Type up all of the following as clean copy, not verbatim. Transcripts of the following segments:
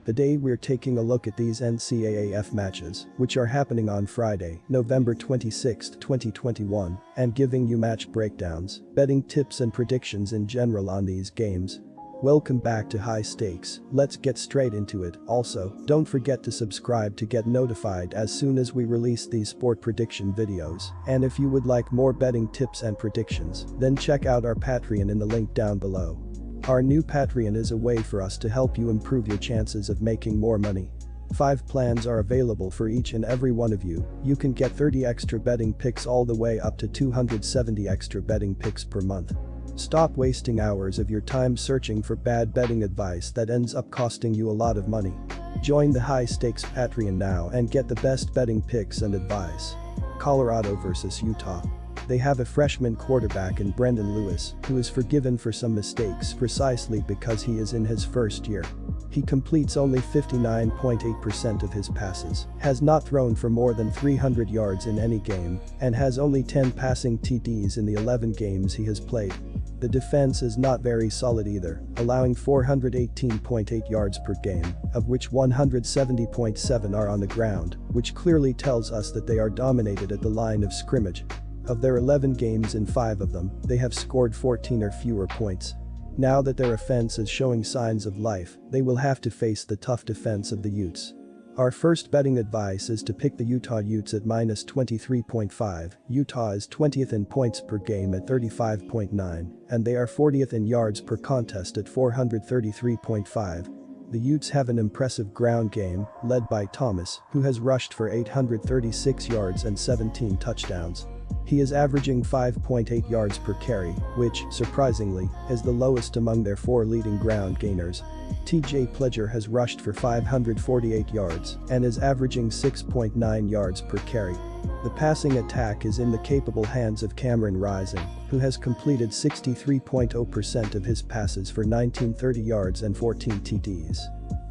Today we're taking a look at these NCAAF matches, which are happening on Friday, November 26, 2021, and giving you match breakdowns, betting tips and predictions in general on these games. Welcome back to High Stakes, let's get straight into it. Also, don't forget to subscribe to get notified as soon as we release these sport prediction videos. And if you would like more betting tips and predictions, then check out our Patreon in the link down below. Our new Patreon is a way for us to help you improve your chances of making more money. 5 plans are available for each and every one of you. You can get 30 extra betting picks all the way up to 270 extra betting picks per month. Stop wasting hours of your time searching for bad betting advice that ends up costing you a lot of money. Join the High Stakes Patreon now and get the best betting picks and advice. Colorado versus Utah. They have a freshman quarterback in Brendan Lewis, who is forgiven for some mistakes precisely because he is in his first year. He completes only 59.8% of his passes, has not thrown for more than 300 yards in any game, and has only 10 passing TDs in the 11 games he has played. The defense is not very solid either, allowing 418.8 yards per game, of which 170.7 are on the ground, which clearly tells us that they are dominated at the line of scrimmage. Of their 11 games in 5 of them, they have scored 14 or fewer points. Now that their offense is showing signs of life, they will have to face the tough defense of the Utes. Our first betting advice is to pick the Utah Utes at -23.5. Utah is 20th in points per game at 35.9, and they are 40th in yards per contest at 433.5. The Utes have an impressive ground game, led by Thomas, who has rushed for 836 yards and 17 touchdowns. He is averaging 5.8 yards per carry, which, surprisingly, is the lowest among their 4 leading ground gainers. TJ Pledger has rushed for 548 yards and is averaging 6.9 yards per carry. The passing attack is in the capable hands of Cameron Rising, who has completed 63.0% of his passes for 1930 yards and 14 TDs.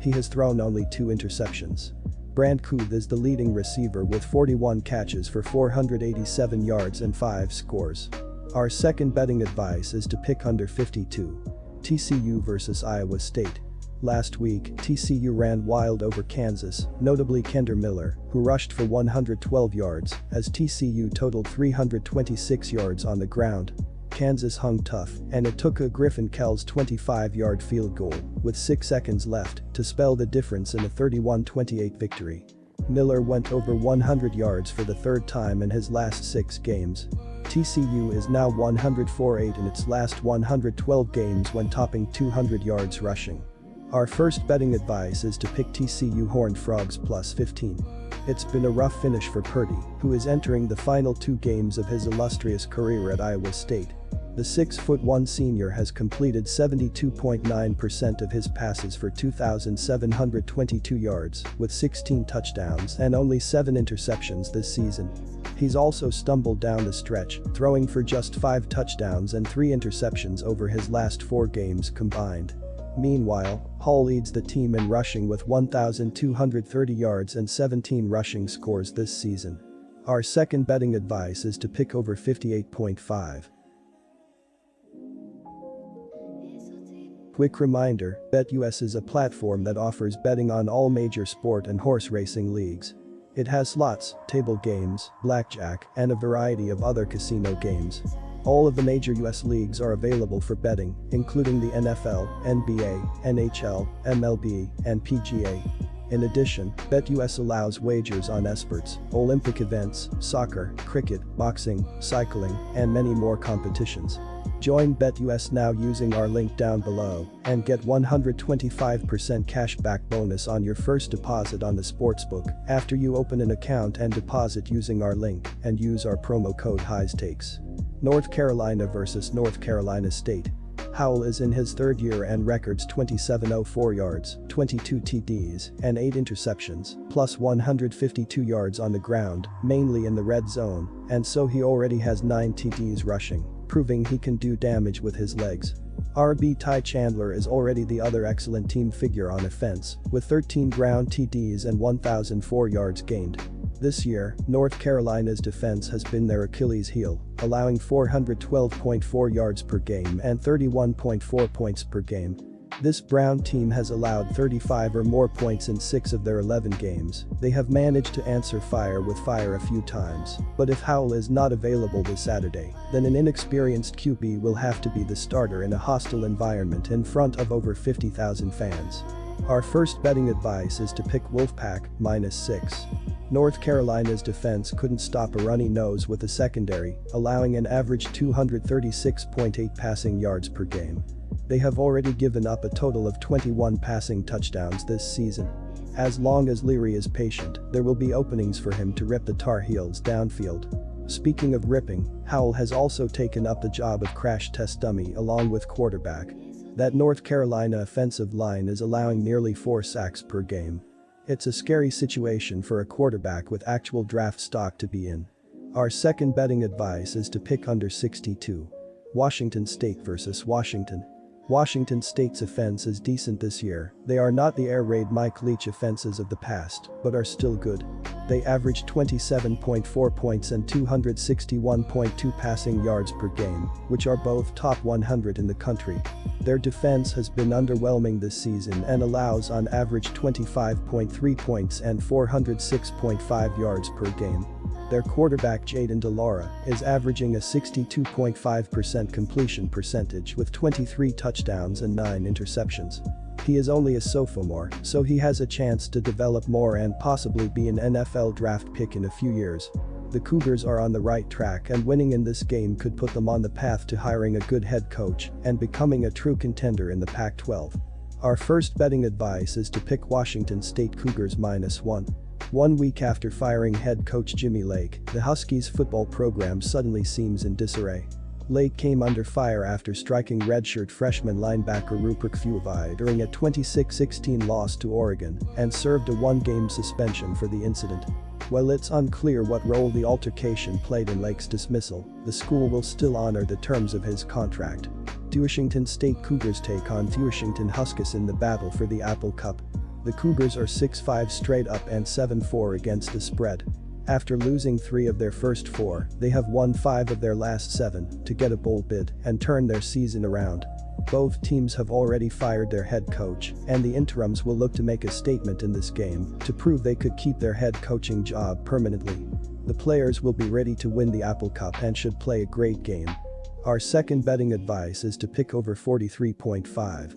He has thrown only 2 interceptions. Brant Kuth is the leading receiver with 41 catches for 487 yards and 5 scores. Our second betting advice is to pick under 52. TCU versus Iowa State. Last week, TCU ran wild over Kansas, notably Kender Miller, who rushed for 112 yards, as TCU totaled 326 yards on the ground. Kansas hung tough, and it took a Griffin Kells 25-yard field goal, with 6 seconds left, to spell the difference in a 31-28 victory. Miller went over 100 yards for the 3rd time in his last 6 games. TCU is now 104-8 in its last 112 games when topping 200 yards rushing. Our first betting advice is to pick TCU Horned Frogs +15. It's been a rough finish for Purdy, who is entering the final 2 games of his illustrious career at Iowa State. The 6'1" senior has completed 72.9% of his passes for 2,722 yards, with 16 touchdowns and only 7 interceptions this season. He's also stumbled down the stretch, throwing for just 5 touchdowns and 3 interceptions over his last 4 games combined. Meanwhile, Hall leads the team in rushing with 1,230 yards and 17 rushing scores this season. Our second betting advice is to pick over 58.5. Quick reminder, BetUS is a platform that offers betting on all major sport and horse racing leagues. It has slots, table games, blackjack, and a variety of other casino games. All of the major US leagues are available for betting, including the NFL, NBA, NHL, MLB, and PGA. In addition, BetUS allows wagers on esports, Olympic events, soccer, cricket, boxing, cycling, and many more competitions. Join BetUS now using our link down below and get 125% cashback bonus on your first deposit on the sportsbook after you open an account and deposit using our link and use our promo code HIGHSTAKES. North Carolina versus North Carolina State. Howell is in his 3rd year and records 2704 yards, 22 TDs, and 8 interceptions, plus 152 yards on the ground, mainly in the red zone, and so he already has 9 TDs rushing, proving he can do damage with his legs. RB Ty Chandler is already the other excellent team figure on offense, with 13 ground TDs and 1,004 yards gained. This year, North Carolina's defense has been their Achilles heel, allowing 412.4 yards per game and 31.4 points per game. This Brown team has allowed 35 or more points in 6 of their 11 games. They have managed to answer fire with fire a few times, but if Howell is not available this Saturday, then an inexperienced QB will have to be the starter in a hostile environment in front of over 50,000 fans. Our first betting advice is to pick Wolfpack -6. North Carolina's defense couldn't stop a runny nose with the secondary, allowing an average 236.8 passing yards per game. They have already given up a total of 21 passing touchdowns this season. As long as Leary is patient, there will be openings for him to rip the Tar Heels downfield. Speaking of ripping, Howell has also taken up the job of crash test dummy along with quarterback. That North Carolina offensive line is allowing nearly 4 sacks per game. It's a scary situation for a quarterback with actual draft stock to be in. Our second betting advice is to pick under 62. Washington State versus Washington. Washington State's offense is decent this year. They are not the air raid Mike Leach offenses of the past, but are still good. They average 27.4 points and 261.2 passing yards per game, which are both top 100 in the country. Their defense has been underwhelming this season and allows on average 25.3 points and 406.5 yards per game. Their quarterback Jaden DeLaura is averaging a 62.5% completion percentage with 23 touchdowns and 9 interceptions. He is only a sophomore, so he has a chance to develop more and possibly be an NFL draft pick in a few years. The Cougars are on the right track, and winning in this game could put them on the path to hiring a good head coach and becoming a true contender in the Pac-12. Our first betting advice is to pick Washington State Cougars -1. 1 week after firing head coach Jimmy Lake, the Huskies football program suddenly seems in disarray. Lake came under fire after striking redshirt freshman linebacker Rupert Fuavai during a 26-16 loss to Oregon and served a 1-game suspension for the incident. While it's unclear what role the altercation played in Lake's dismissal, the school will still honor the terms of his contract. Washington State Cougars take on Washington Huskies in the battle for the Apple Cup. The Cougars are 6-5 straight up and 7-4 against the spread. After losing 3 of their first 4, they have won 5 of their last 7 to get a bowl bid and turn their season around. Both teams have already fired their head coach, and the interims will look to make a statement in this game to prove they could keep their head coaching job permanently. The players will be ready to win the Apple Cup and should play a great game. Our second betting advice is to pick over 43.5.